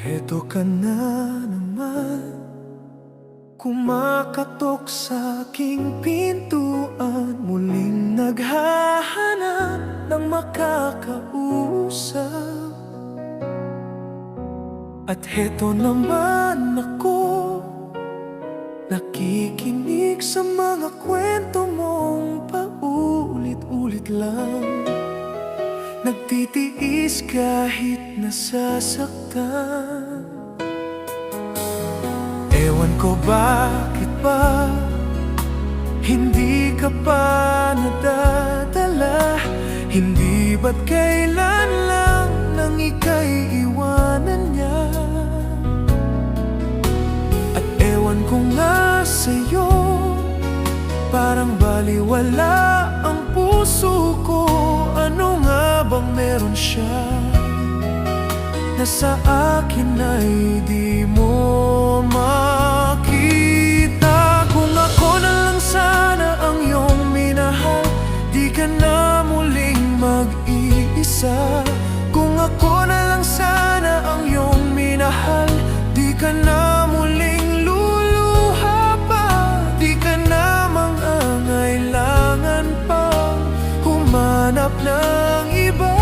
Eto ka na naman, kumakatok sa aking pintuan, muling naghahanap ng makakausap. At heto naman ako, nakikinig sa mga kwento mong paulit-ulit lang. Nagtitiis kahit nasasaktan. Ewan ko bakit ba hindi ka pa nadadala. Hindi ba't kailan lang nang ika'y iwanan niya. At ewan ko nga sa'yo, parang baliwala ang puso ko. Ano nga bang meron siya na sa akin ay di mo makita? Kung ako na lang sana ang iyong minahal, di ka na muling mag-iisa. Kung ako na lang sana ang iyong minahal, di ka na muling luluha pa. Di ka na mangangailangan pang humanap ng iba.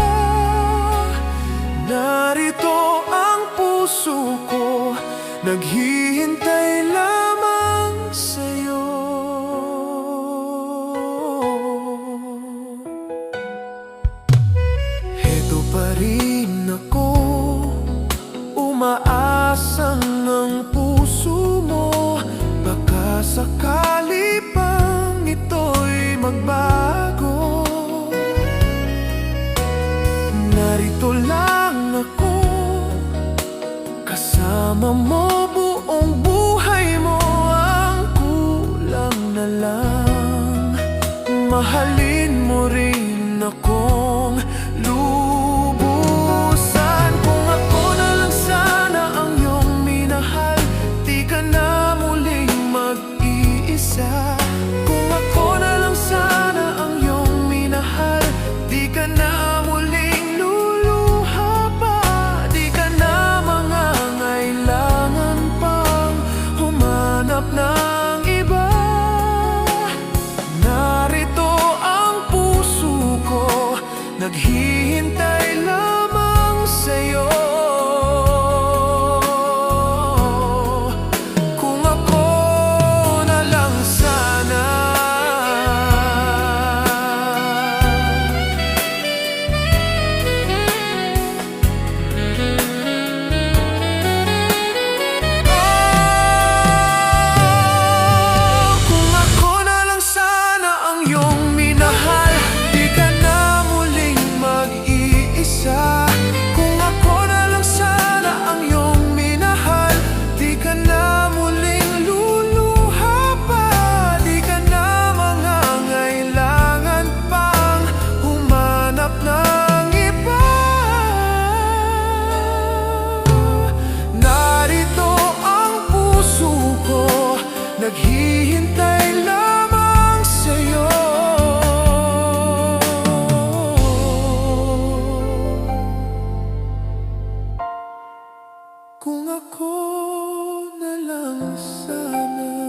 Narito ang puso ko, naghihintay lamang sa'yo. Heto pa rin ako, umaasang ang puso mo. Baka sakali pang ito'y magbago. Narito lang ako, kasama mo buong buhay mo. Ang kulang na lang, mahalin mo rin akong lubusan. Kung ako na lang sana ang iyong minahal, di ka na muling mag-iisa. Kung ako na lang sana ang iyong minahal, di ka na muling luluha pa. Di ka na mangangailangan pang humanap ng iba. Narito ang puso ko, naghihintay lamang sa'yo. Kung ako na lang sana. Kung ako na lang sana ang iyong minahal, di ka na muling mag-iisa. Kung ako na lang sana ang iyong minahal, di ka na muling luluha pa. Di ka na mangangailangan pang humanap ng iba. Narito ang puso ko, naghihintay lamang sa'yo. Kung ako na lang sana.